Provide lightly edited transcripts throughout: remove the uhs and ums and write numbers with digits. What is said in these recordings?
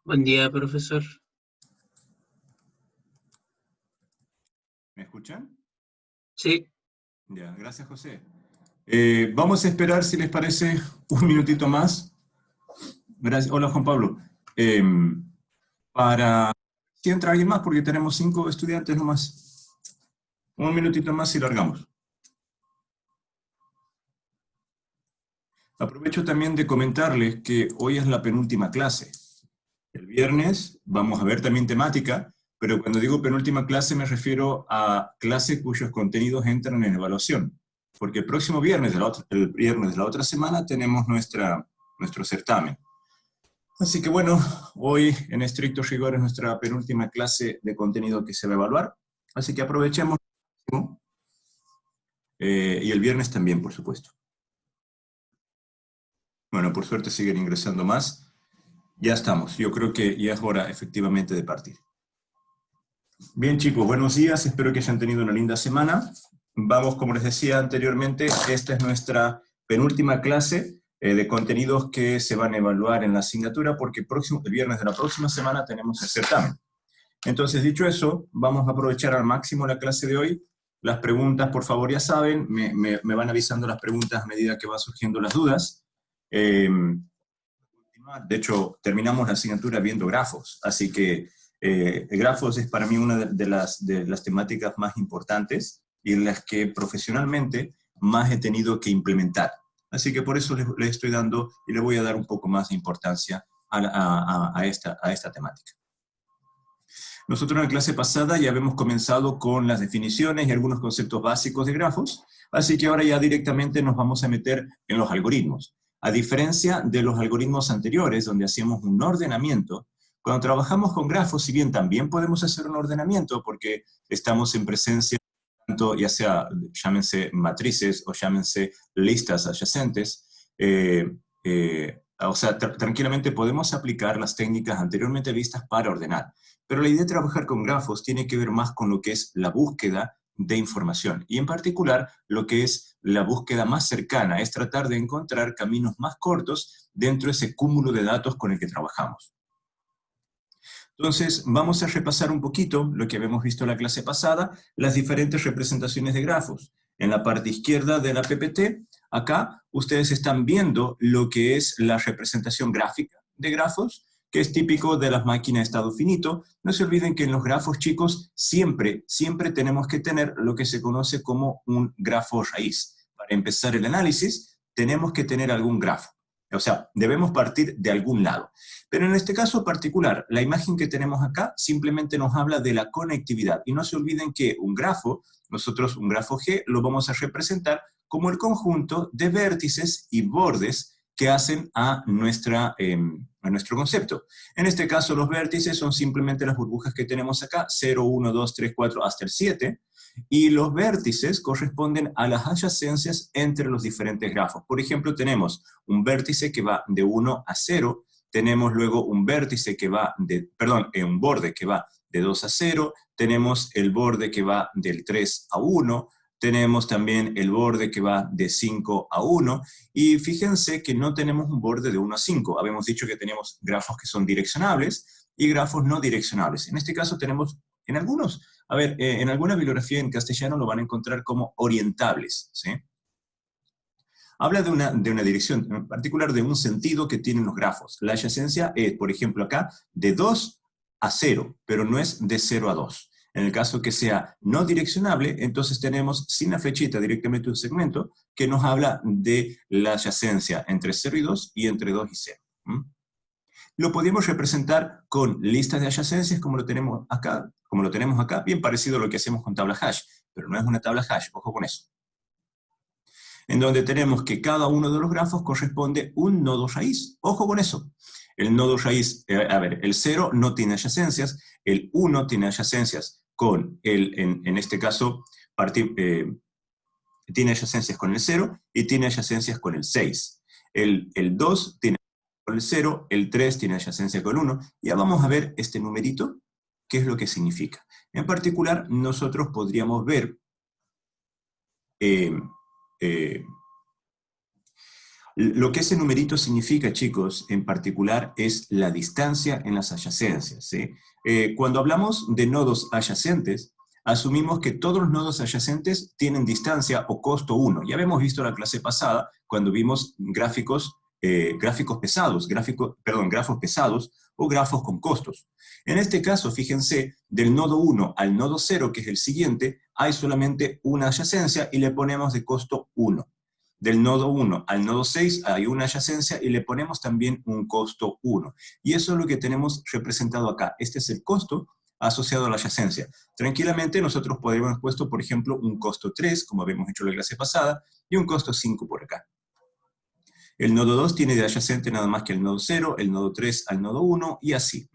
Buen día, profesor. ¿Me escuchan? Sí, Ya, gracias, José. Vamos a esperar, si les parece, un minutito más. Gracias. Hola, Juan Pablo. Eh, para si entra alguien más, porque tenemos 5 estudiantes nomás. Un minutito más y largamos. Aprovecho también de comentarles que hoy es la penúltima clase. El viernes vamos a ver también temática, pero cuando digo penúltima clase me refiero a clase cuyos contenidos entran en evaluación. Porque el próximo viernes, el viernes de la otra semana, tenemos nuestro certamen. Así que bueno, hoy en estricto rigor es nuestra penúltima clase de contenido que se va a evaluar. Así que aprovechemos. Y el viernes también, por supuesto. Bueno, por suerte siguen ingresando más. Ya estamos. Yo creo que ya es hora efectivamente de partir. Bien, chicos, buenos días. Espero que hayan tenido una linda semana. Vamos, como les decía anteriormente, esta es nuestra penúltima clase de contenidos que se van a evaluar en la asignatura, porque el viernes de la próxima semana tenemos el certamen. Entonces, dicho eso, vamos a aprovechar al máximo la clase de hoy. Las preguntas, por favor, ya saben, me van avisando las preguntas a medida que van surgiendo las dudas. De hecho, terminamos la asignatura viendo grafos, así que grafos es para mí una de las temáticas más importantes y en las que profesionalmente más he tenido que implementar. Así que por eso les estoy dando y le voy a dar un poco más de importancia a esta temática. Nosotros en la clase pasada ya habíamos comenzado con las definiciones y algunos conceptos básicos de grafos, así que ahora ya directamente nos vamos a meter en los algoritmos. A diferencia de los algoritmos anteriores, donde hacíamos un ordenamiento, cuando trabajamos con grafos, si bien también podemos hacer un ordenamiento porque estamos en presencia, tanto ya sea, llámense matrices o llámense listas adyacentes, o sea, tranquilamente podemos aplicar las técnicas anteriormente vistas para ordenar. Pero la idea de trabajar con grafos tiene que ver más con lo que es la búsqueda de información, y en particular lo que es la búsqueda más cercana, es tratar de encontrar caminos más cortos dentro de ese cúmulo de datos con el que trabajamos. Entonces, vamos a repasar un poquito lo que habíamos visto en la clase pasada, las diferentes representaciones de grafos. En la parte izquierda de la PPT, acá ustedes están viendo lo que es la representación gráfica de grafos, que es típico de las máquinas de estado finito. No se olviden que en los grafos, chicos, siempre tenemos que tener lo que se conoce como un grafo raíz. Para empezar el análisis, tenemos que tener algún grafo. O sea, debemos partir de algún lado. Pero en este caso particular, la imagen que tenemos acá simplemente nos habla de la conectividad. Y no se olviden que un grafo, nosotros un grafo G, lo vamos a representar como el conjunto de vértices y bordes que hacen a nuestro concepto. En este caso, los vértices son simplemente las burbujas que tenemos acá, 0, 1, 2, 3, 4, hasta el 7, y los vértices corresponden a las adyacencias entre los diferentes grafos. Por ejemplo, tenemos un vértice que va de 1 a 0, tenemos luego un vértice que va un borde que va de 2 a 0, tenemos el borde que va del 3 a 1, tenemos también el borde que va de 5 a 1, y fíjense que no tenemos un borde de 1 a 5. Habíamos dicho que teníamos grafos que son direccionables y grafos no direccionables. En este caso tenemos, en alguna bibliografía en castellano lo van a encontrar como orientables, ¿sí? Habla de una dirección, en particular de un sentido que tienen los grafos. La adyacencia es, por ejemplo, acá, de 2 a 0, pero no es de 0 a 2. En el caso que sea no direccionable, entonces tenemos sin la flechita directamente un segmento que nos habla de la adyacencia entre 0 y 2 y entre 2 y 0. Lo podemos representar con listas de adyacencias como lo tenemos acá, bien parecido a lo que hacemos con tabla hash, pero no es una tabla hash, ojo con eso. En donde tenemos que cada uno de los grafos corresponde un nodo raíz. Ojo con eso. El nodo raíz, el 0 no tiene adyacencias, el 1 tiene adyacencias con en este caso, tiene adyacencias con el 0 y tiene adyacencias con el 6. El 2 tiene con el 0, el 3 tiene adyacencia con el 1. Ya vamos a ver este numerito, qué es lo que significa. En particular, nosotros podríamos ver Lo que ese numerito significa, chicos, en particular, es la distancia en las adyacencias, ¿sí? Cuando hablamos de nodos adyacentes, asumimos que todos los nodos adyacentes tienen distancia o costo 1. Ya habíamos visto la clase pasada cuando vimos grafos pesados o grafos con costos. En este caso, fíjense, del nodo 1 al nodo 0, que es el siguiente, hay solamente una adyacencia y le ponemos de costo 1. Del nodo 1 al nodo 6 hay una adyacencia y le ponemos también un costo 1. Y eso es lo que tenemos representado acá. Este es el costo asociado a la adyacencia. Tranquilamente nosotros podríamos haber puesto, por ejemplo, un costo 3, como habíamos hecho en la clase pasada, y un costo 5 por acá. El nodo 2 tiene de adyacente nada más que el nodo 0, el nodo 3 al nodo 1, y así.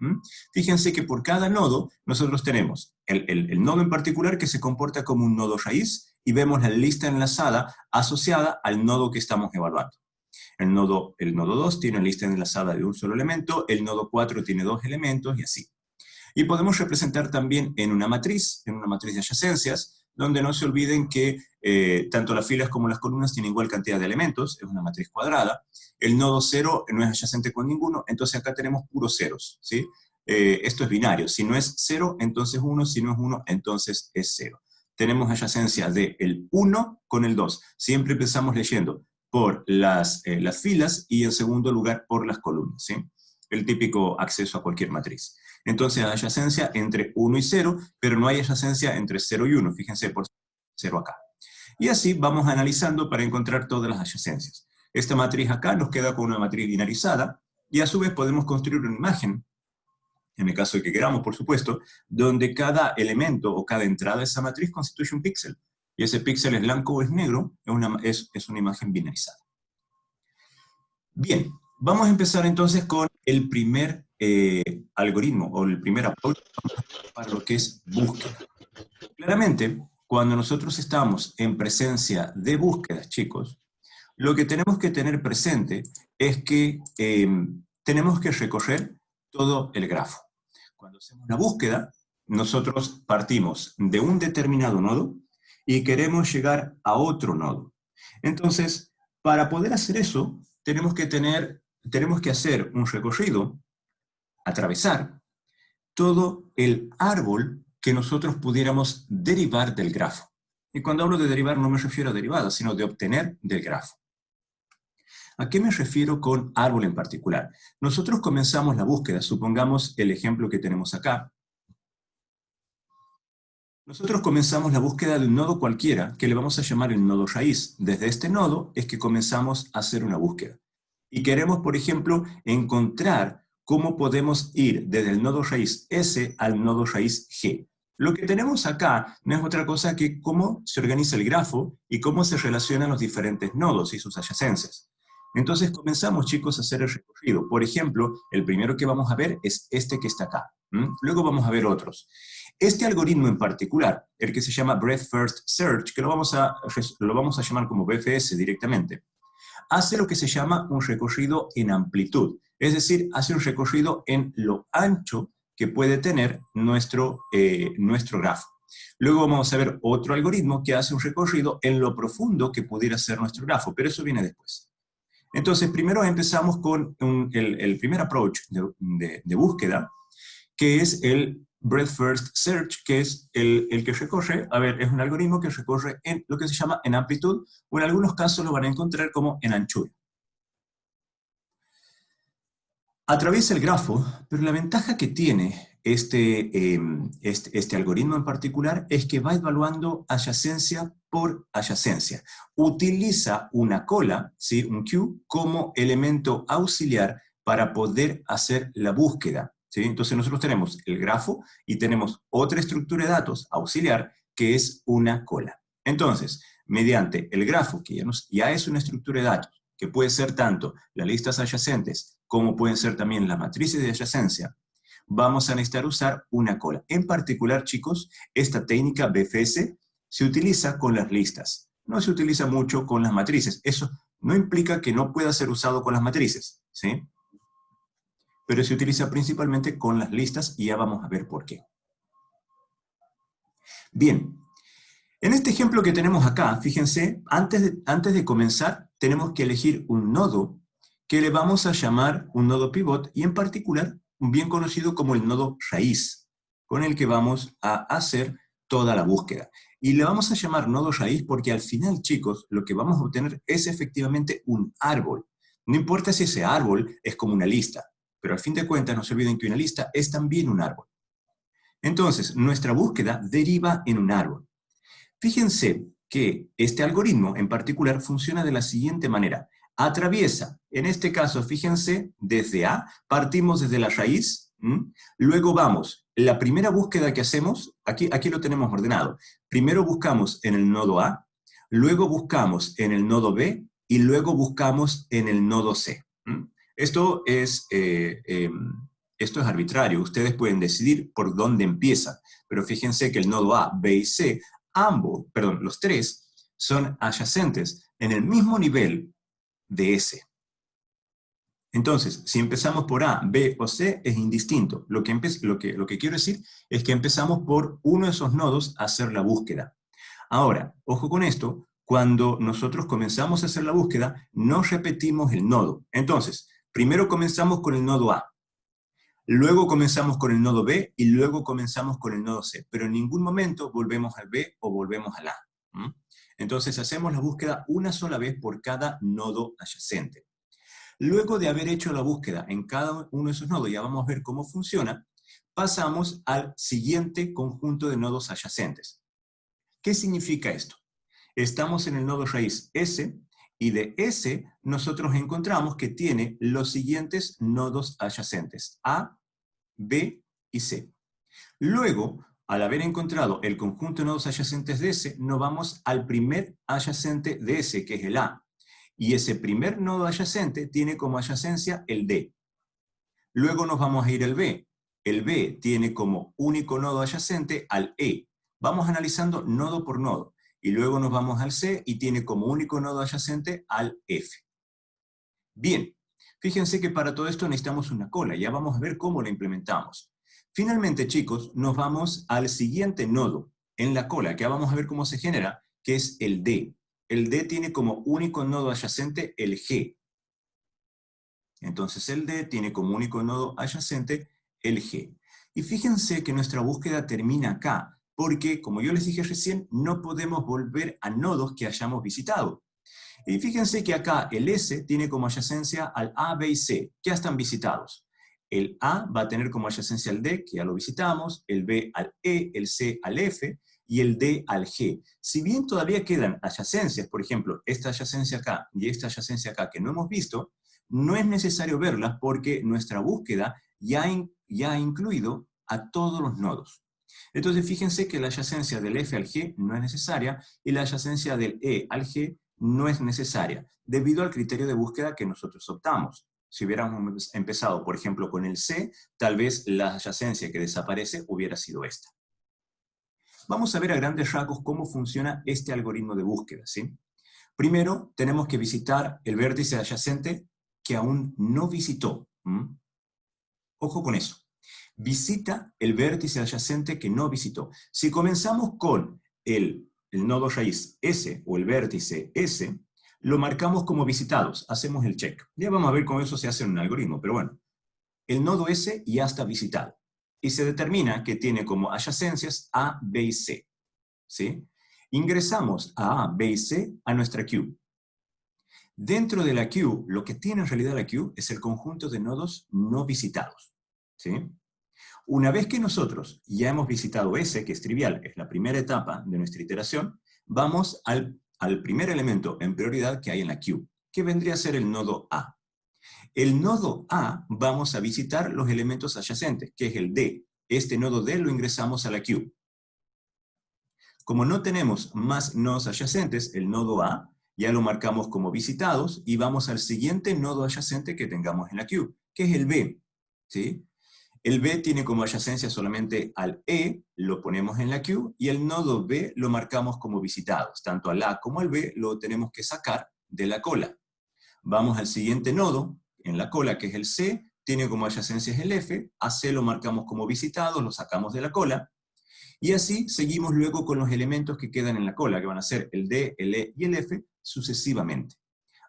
Fíjense que por cada nodo nosotros tenemos el nodo en particular que se comporta como un nodo raíz, y vemos la lista enlazada asociada al nodo que estamos evaluando. El nodo 2 tiene una lista enlazada de un solo elemento, el nodo 4 tiene 2 elementos, y así. Y podemos representar también en una matriz de adyacencias, donde no se olviden que tanto las filas como las columnas tienen igual cantidad de elementos, es una matriz cuadrada. El nodo 0 no es adyacente con ninguno, entonces acá tenemos puros ceros, ¿sí? Esto es binario, si no es 0, entonces 1, si no es 1, entonces es 0. Tenemos adyacencia del 1 con el 2. Siempre empezamos leyendo por las filas y en segundo lugar por las columnas, ¿sí? El típico acceso a cualquier matriz. Entonces hay adyacencia entre 1 y 0, pero no hay adyacencia entre 0 y 1. Fíjense por 0 acá. Y así vamos analizando para encontrar todas las adyacencias. Esta matriz acá nos queda con una matriz binarizada, y a su vez podemos construir una imagen, en el caso de que queramos, por supuesto, donde cada elemento o cada entrada de esa matriz constituye un píxel. Y ese píxel es blanco o es negro, es una imagen binarizada. Bien, vamos a empezar entonces con el primer algoritmo, o el primer approach para lo que es búsqueda. Claramente, cuando nosotros estamos en presencia de búsquedas, chicos, lo que tenemos que tener presente es que tenemos que recorrer todo el grafo. Cuando hacemos la búsqueda, nosotros partimos de un determinado nodo y queremos llegar a otro nodo. Entonces, para poder hacer eso, tenemos que hacer un recorrido, atravesar todo el árbol que nosotros pudiéramos derivar del grafo. Y cuando hablo de derivar no me refiero a derivada, sino de obtener del grafo. ¿A qué me refiero con árbol en particular? Nosotros comenzamos la búsqueda, supongamos el ejemplo que tenemos acá. Nosotros comenzamos la búsqueda de un nodo cualquiera, que le vamos a llamar el nodo raíz. Desde este nodo es que comenzamos a hacer una búsqueda. Y queremos, por ejemplo, encontrar cómo podemos ir desde el nodo raíz S al nodo raíz G. Lo que tenemos acá no es otra cosa que cómo se organiza el grafo y cómo se relacionan los diferentes nodos y sus adyacencias. Entonces comenzamos, chicos, a hacer el recorrido. Por ejemplo, el primero que vamos a ver es este que está acá. Luego vamos a ver otros. Este algoritmo en particular, el que se llama Breadth First Search, que lo vamos a llamar como BFS directamente, hace lo que se llama un recorrido en amplitud. Es decir, hace un recorrido en lo ancho que puede tener nuestro grafo. Luego vamos a ver otro algoritmo que hace un recorrido en lo profundo que pudiera ser nuestro grafo, pero eso viene después. Entonces, primero empezamos con el primer approach de búsqueda, que es el Breadth First Search, que es el que recorre, es un algoritmo que recorre en lo que se llama en amplitud, o en algunos casos lo van a encontrar como en anchura. Atraviesa el grafo, pero la ventaja que tiene este algoritmo en particular es que va evaluando adyacencia por adyacencia. Utiliza una cola, ¿sí? Un queue, como elemento auxiliar para poder hacer la búsqueda, ¿sí? Entonces nosotros tenemos el grafo y tenemos otra estructura de datos auxiliar que es una cola. Entonces, mediante el grafo, que ya es una estructura de datos, que puede ser tanto las listas adyacentes como pueden ser también las matrices de adyacencia, vamos a necesitar usar una cola. En particular, chicos, esta técnica BFS se utiliza con las listas. No se utiliza mucho con las matrices. Eso no implica que no pueda ser usado con las matrices, ¿sí? Pero se utiliza principalmente con las listas y ya vamos a ver por qué. Bien, En este ejemplo que tenemos acá, fíjense, antes de comenzar, tenemos que elegir un nodo que le vamos a llamar un nodo pivot, y en particular, bien conocido como el nodo raíz, con el que vamos a hacer toda la búsqueda. Y le vamos a llamar nodo raíz porque al final, chicos, lo que vamos a obtener es efectivamente un árbol. No importa si ese árbol es como una lista, pero al fin de cuentas no se olviden que una lista es también un árbol. Entonces, nuestra búsqueda deriva en un árbol. Fíjense que este algoritmo en particular funciona de la siguiente manera. Atraviesa, en este caso, fíjense, desde A, partimos desde la raíz, luego vamos, la primera búsqueda que hacemos, aquí lo tenemos ordenado, primero buscamos en el nodo A, luego buscamos en el nodo B, y luego buscamos en el nodo C. Esto es arbitrario, ustedes pueden decidir por dónde empieza, pero fíjense que el nodo A, B y C, los tres, son adyacentes en el mismo nivel de S. Entonces, si empezamos por A, B o C, es indistinto. Lo que quiero decir es que empezamos por uno de esos nodos a hacer la búsqueda. Ahora, ojo con esto, cuando nosotros comenzamos a hacer la búsqueda, no repetimos el nodo. Entonces, primero comenzamos con el nodo A, luego comenzamos con el nodo B y luego comenzamos con el nodo C, pero en ningún momento volvemos al B o volvemos al A. Entonces hacemos la búsqueda una sola vez por cada nodo adyacente. Luego de haber hecho la búsqueda en cada uno de esos nodos, ya vamos a ver cómo funciona, pasamos al siguiente conjunto de nodos adyacentes. ¿Qué significa esto? Estamos en el nodo raíz S, y de S nosotros encontramos que tiene los siguientes nodos adyacentes, A, B y C. Luego, al haber encontrado el conjunto de nodos adyacentes de S, nos vamos al primer adyacente de S, que es el A. Y ese primer nodo adyacente tiene como adyacencia el D. Luego nos vamos a ir al B. El B tiene como único nodo adyacente al E. Vamos analizando nodo por nodo. Y luego nos vamos al C y tiene como único nodo adyacente al F. Bien, fíjense que para todo esto necesitamos una cola. Ya vamos a ver cómo la implementamos. Finalmente, chicos, nos vamos al siguiente nodo en la cola, que ya vamos a ver cómo se genera, que es el D. El D tiene como único nodo adyacente el G. Entonces el D tiene como único nodo adyacente el G. Y fíjense que nuestra búsqueda termina acá, porque, como yo les dije recién, no podemos volver a nodos que hayamos visitado. Y fíjense que acá el S tiene como adyacencia al A, B y C, que ya están visitados. El A va a tener como adyacencia al D, que ya lo visitamos, el B al E, el C al F, y el D al G. Si bien todavía quedan adyacencias, por ejemplo, esta adyacencia acá y esta adyacencia acá que no hemos visto, no es necesario verlas porque nuestra búsqueda ya ha incluido a todos los nodos. Entonces fíjense que la adyacencia del F al G no es necesaria y la adyacencia del E al G no es necesaria, debido al criterio de búsqueda que nosotros optamos. Si hubiéramos empezado, por ejemplo, con el C, tal vez la adyacencia que desaparece hubiera sido esta. Vamos a ver a grandes rasgos cómo funciona este algoritmo de búsqueda, ¿sí? Primero, tenemos que visitar el vértice adyacente que aún no visitó. Ojo con eso. Visita el vértice adyacente que no visitó. Si comenzamos con el nodo raíz S o el vértice S, lo marcamos como visitados, hacemos el check. Ya vamos a ver cómo eso se hace en un algoritmo, pero bueno. El nodo S ya está visitado. Y se determina que tiene como adyacencias A, B y C. ¿Sí? Ingresamos a B y C a nuestra queue. Dentro de la queue, lo que tiene en realidad la queue es el conjunto de nodos no visitados. ¿Sí? Una vez que nosotros ya hemos visitado S, que es trivial, es la primera etapa de nuestra iteración, vamos al primer elemento en prioridad que hay en la queue, que vendría a ser el nodo A. El nodo A vamos a visitar los elementos adyacentes, que es el D. Este nodo D lo ingresamos a la queue. Como no tenemos más nodos adyacentes, el nodo A ya lo marcamos como visitados y vamos al siguiente nodo adyacente que tengamos en la queue, que es el B. ¿Sí? El B tiene como adyacencia solamente al E, lo ponemos en la queue, y el nodo B lo marcamos como visitados. Tanto al A como al B lo tenemos que sacar de la cola. Vamos al siguiente nodo en la cola, que es el C, tiene como adyacencia el F, a C lo marcamos como visitados, lo sacamos de la cola, Y así seguimos luego con los elementos que quedan en la cola, que van a ser el D, el E y el F, sucesivamente.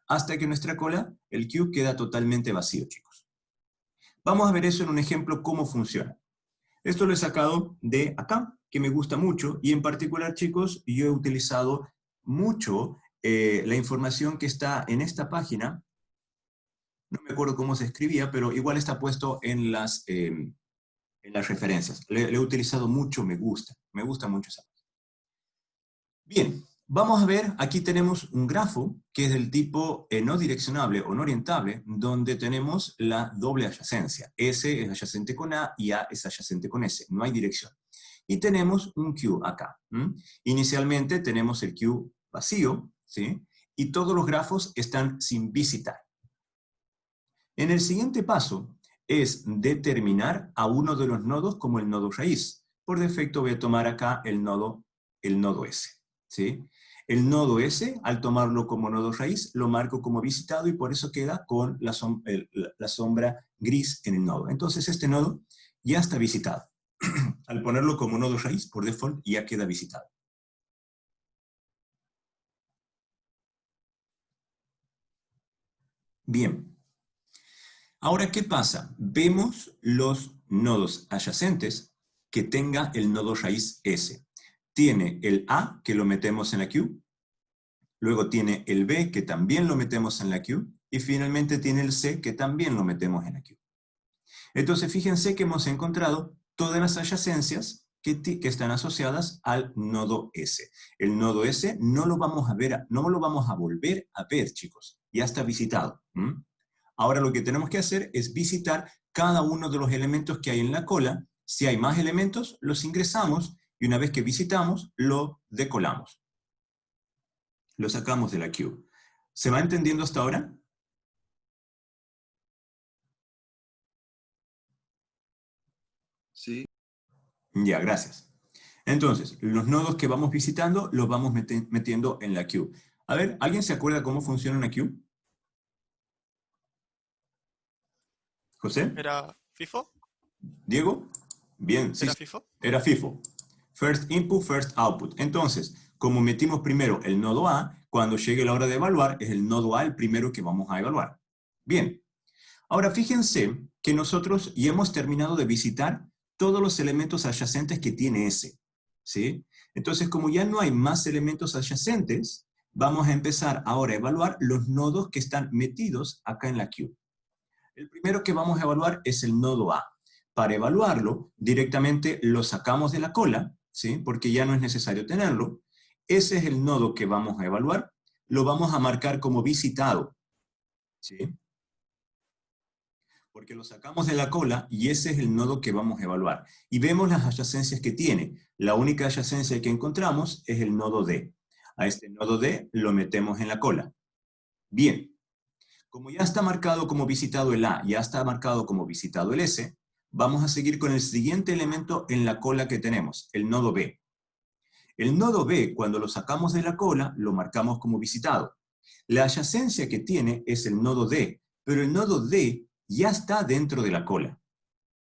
Hasta que nuestra cola, el Q, queda totalmente vacío, chicos. Vamos a ver eso en un ejemplo, cómo funciona. Esto lo he sacado de acá, que me gusta mucho, y en particular, chicos, yo he utilizado mucho la información que está en esta página. No me acuerdo cómo se escribía, pero igual está puesto en las referencias. Le he utilizado mucho, me gusta mucho esa. Bien, vamos a ver, aquí tenemos un grafo que es del tipo no direccionable o no orientable, donde tenemos la doble adyacencia. S es adyacente con A y A es adyacente con S, no hay dirección. Y tenemos un Q acá. Inicialmente tenemos el Q vacío, ¿sí? Y todos los grafos están sin visitar. En el siguiente paso es determinar a uno de los nodos como el nodo raíz. Por defecto voy a tomar acá el nodo S. ¿Sí? El nodo S, al tomarlo como nodo raíz, lo marco como visitado y por eso queda con la sombra gris en el nodo. Entonces este nodo ya está visitado. Al ponerlo como nodo raíz, por default, ya queda visitado. Bien. Ahora, ¿qué pasa? Vemos los nodos adyacentes que tenga el nodo raíz S. Tiene el A, que lo metemos en la Q, luego tiene el B, que también lo metemos en la Q, y finalmente tiene el C, que también lo metemos en la Q. Entonces, fíjense que hemos encontrado todas las adyacencias que están asociadas al nodo S. El nodo S no lo vamos a ver, no lo vamos a volver a ver, chicos. Ya está visitado. Ahora lo que tenemos que hacer es visitar cada uno de los elementos que hay en la cola. Si hay más elementos, los ingresamos y una vez que visitamos, lo decolamos. Lo sacamos de la queue. ¿Se va entendiendo hasta ahora? Sí. Ya, gracias. Entonces, los nodos que vamos visitando los vamos metiendo en la queue. A ver, ¿alguien se acuerda cómo funciona una queue? ¿José? ¿Era FIFO? ¿Diego? Bien, sí. ¿Era FIFO? Era FIFO. First input, first output. Entonces, como metimos primero el nodo A, cuando llegue la hora de evaluar, es el nodo A el primero que vamos a evaluar. Bien. Ahora, fíjense que nosotros ya hemos terminado de visitar todos los elementos adyacentes que tiene S. ¿Sí? Entonces, como ya no hay más elementos adyacentes, vamos a empezar ahora a evaluar los nodos que están metidos acá en la queue. El primero que vamos a evaluar es el nodo A. Para evaluarlo, directamente lo sacamos de la cola, ¿sí? Porque ya no es necesario tenerlo. Ese es el nodo que vamos a evaluar. Lo vamos a marcar como visitado, ¿sí? Porque lo sacamos de la cola y ese es el nodo que vamos a evaluar. Y vemos las adyacencias que tiene. La única adyacencia que encontramos es el nodo D. A este nodo D lo metemos en la cola. Bien. Como ya está marcado como visitado el A, ya está marcado como visitado el S, vamos a seguir con el siguiente elemento en la cola que tenemos, el nodo B. El nodo B, cuando lo sacamos de la cola, lo marcamos como visitado. La adyacencia que tiene es el nodo D, pero el nodo D ya está dentro de la cola.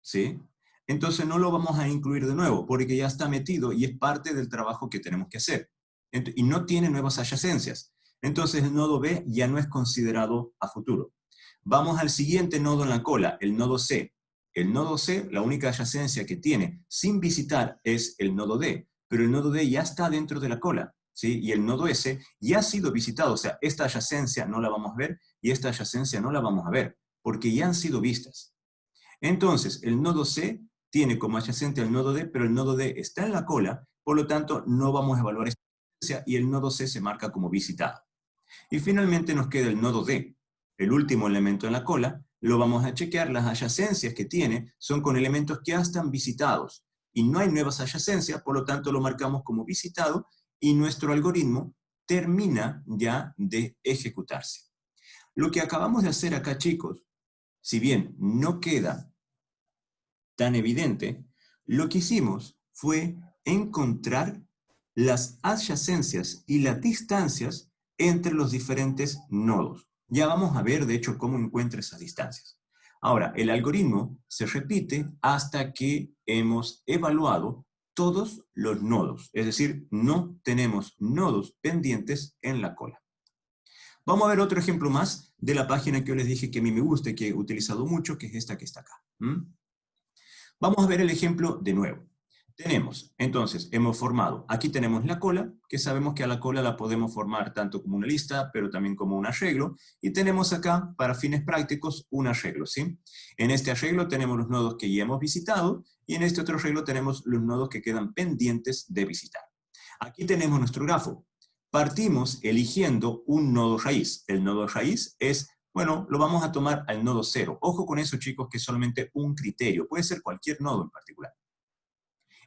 ¿Sí? Entonces no lo vamos a incluir de nuevo, porque ya está metido y es parte del trabajo que tenemos que hacer. Y no tiene nuevas adyacencias. Entonces el nodo B ya no es considerado a futuro. Vamos al siguiente nodo en la cola, el nodo C. El nodo C, la única adyacencia que tiene sin visitar es el nodo D, pero el nodo D ya está dentro de la cola, ¿sí? Y el nodo S ya ha sido visitado, o sea, esta adyacencia no la vamos a ver y esta adyacencia no la vamos a ver, porque ya han sido vistas. Entonces, el nodo C tiene como adyacente al nodo D, pero el nodo D está en la cola, por lo tanto no vamos a evaluar esta adyacencia y el nodo C se marca como visitado. Y finalmente nos queda el nodo D, el último elemento en la cola. Lo vamos a chequear, las adyacencias que tiene son con elementos que ya están visitados y no hay nuevas adyacencias, por lo tanto lo marcamos como visitado y nuestro algoritmo termina ya de ejecutarse. Lo que acabamos de hacer acá, chicos, si bien no queda tan evidente, lo que hicimos fue encontrar las adyacencias y las distancias entre los diferentes nodos. Ya vamos a ver, de hecho, cómo encuentra esas distancias. Ahora, el algoritmo se repite hasta que hemos evaluado todos los nodos, es decir, no tenemos nodos pendientes en la cola. Vamos a ver otro ejemplo más de la página que yo les dije que a mí me gusta y que he utilizado mucho, que es esta que está acá. Vamos a ver el ejemplo de nuevo. Tenemos, entonces, hemos formado, aquí tenemos la cola, que sabemos que a la cola la podemos formar tanto como una lista, pero también como un arreglo, y tenemos acá, para fines prácticos, un arreglo, ¿sí? En este arreglo tenemos los nodos que ya hemos visitado, y en este otro arreglo tenemos los nodos que quedan pendientes de visitar. Aquí tenemos nuestro grafo. Partimos eligiendo un nodo raíz. El nodo raíz es, bueno, lo vamos a tomar al nodo 0. Ojo con eso, chicos, que es solamente un criterio. Puede ser cualquier nodo en particular.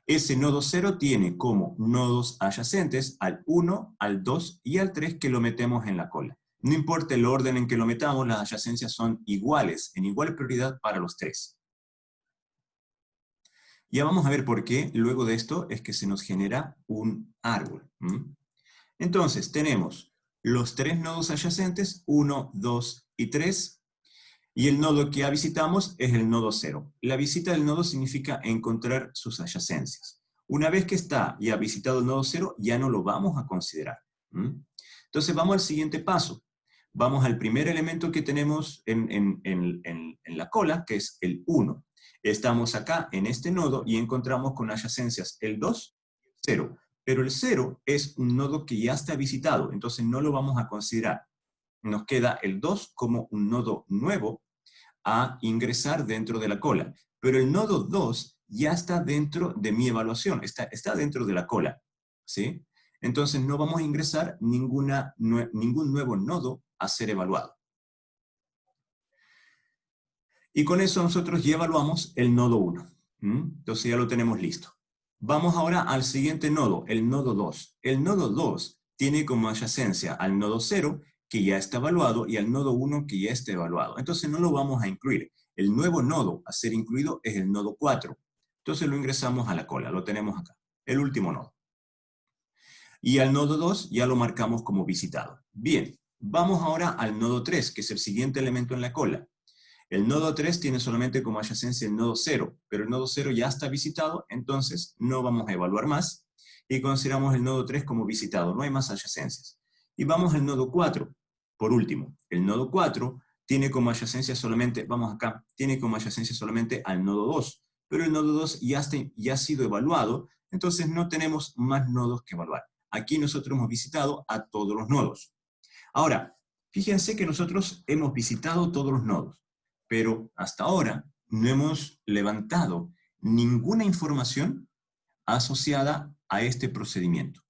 Ese nodo 0 tiene como nodos adyacentes al 1, al 2 y al 3 que lo metemos en la cola. No importa el orden en que lo metamos, las adyacencias son iguales, en igual prioridad para los 3. Ya vamos a ver por qué, luego de esto, es que se nos genera un árbol. Entonces, tenemos los 3 nodos adyacentes, 1, 2 y 3, y el nodo que ya visitamos es el nodo 0. La visita del nodo significa encontrar sus adyacencias. Una vez que está ya visitado el nodo 0, ya no lo vamos a considerar. Entonces vamos al siguiente paso. Vamos al primer elemento que tenemos en la cola, que es el 1. Estamos acá en este nodo y encontramos con adyacencias el 2 y el 0. Pero el 0 es un nodo que ya está visitado, entonces no lo vamos a considerar. Nos queda el 2 como un nodo nuevo a ingresar dentro de la cola. Pero el nodo 2 ya está dentro de mi evaluación, está dentro de la cola, ¿sí? Entonces no vamos a ingresar ningún nuevo nodo a ser evaluado. Y con eso nosotros ya evaluamos el nodo 1. Entonces ya lo tenemos listo. Vamos ahora al siguiente nodo, el nodo 2. El nodo 2 tiene como adyacencia al nodo 0, que ya está evaluado, y al nodo 1 que ya está evaluado. Entonces no lo vamos a incluir. El nuevo nodo a ser incluido es el nodo 4. Entonces lo ingresamos a la cola, lo tenemos acá, el último nodo. Y al nodo 2 ya lo marcamos como visitado. Bien, vamos ahora al nodo 3, que es el siguiente elemento en la cola. El nodo 3 tiene solamente como adyacencia el nodo 0, pero el nodo 0 ya está visitado, entonces no vamos a evaluar más, y consideramos el nodo 3 como visitado, no hay más adyacencias. Y vamos al nodo 4. Por último, el nodo 4 tiene como adyacencia solamente, vamos acá, tiene como adyacencia solamente al nodo 2, pero el nodo 2 ya ha sido evaluado, entonces no tenemos más nodos que evaluar. Aquí nosotros hemos visitado a todos los nodos. Ahora, fíjense que nosotros hemos visitado todos los nodos, pero hasta ahora no hemos levantado ninguna información asociada a este procedimiento.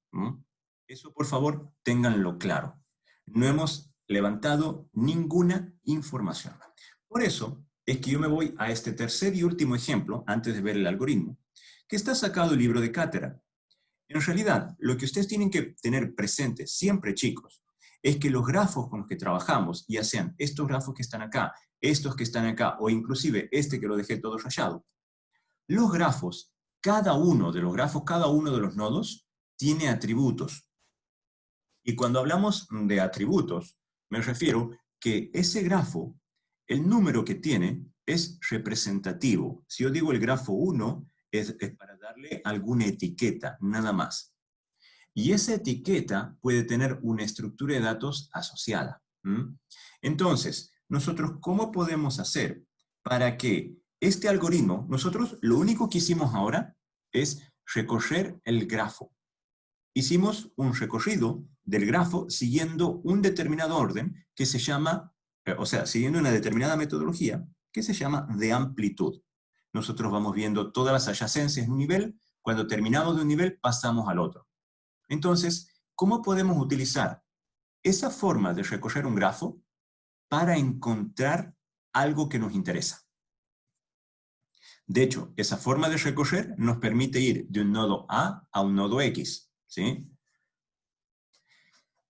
Eso, por favor, ténganlo claro. No hemos levantado ninguna información. Por eso es que yo me voy a este tercer y último ejemplo, antes de ver el algoritmo, que está sacado del libro de cátedra. En realidad, lo que ustedes tienen que tener presente siempre, chicos, es que los grafos con los que trabajamos, ya sean estos grafos que están acá, estos que están acá, o inclusive este que lo dejé todo rayado, los grafos, cada uno de los nodos, tiene atributos. Y cuando hablamos de atributos, me refiero que ese grafo, el número que tiene, es representativo. Si yo digo el grafo 1, es para darle alguna etiqueta, nada más. Y esa etiqueta puede tener una estructura de datos asociada. Entonces, nosotros, ¿cómo podemos hacer para que este algoritmo, nosotros lo único que hicimos ahora es recorrer el grafo? Hicimos un recorrido del grafo siguiendo un determinado orden que se llama, siguiendo una determinada metodología que se llama de amplitud. Nosotros vamos viendo todas las adyacencias de un nivel, cuando terminamos de un nivel pasamos al otro. Entonces, ¿cómo podemos utilizar esa forma de recorrer un grafo para encontrar algo que nos interesa? De hecho, esa forma de recorrer nos permite ir de un nodo A a un nodo X, ¿sí?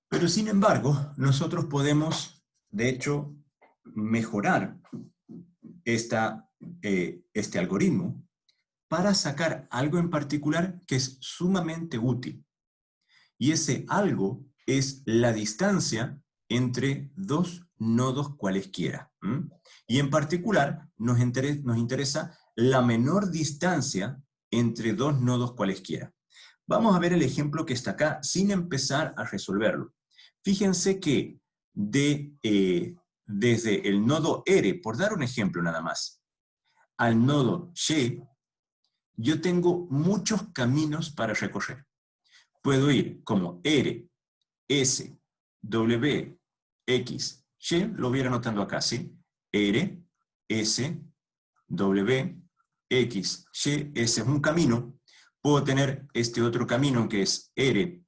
Pero sin embargo, nosotros podemos, de hecho, mejorar este algoritmo para sacar algo en particular que es sumamente útil. Y ese algo es la distancia entre dos nodos cualesquiera. Y en particular nos interesa la menor distancia entre dos nodos cualesquiera. Vamos a ver el ejemplo que está acá sin empezar a resolverlo. Fíjense que desde el nodo R, por dar un ejemplo nada más, al nodo Y, yo tengo muchos caminos para recorrer. Puedo ir como R, S, W, X, Y, lo voy a ir anotando acá, ¿sí? R, S, W, X, Y, ese es un camino. Puedo tener este otro camino que es R,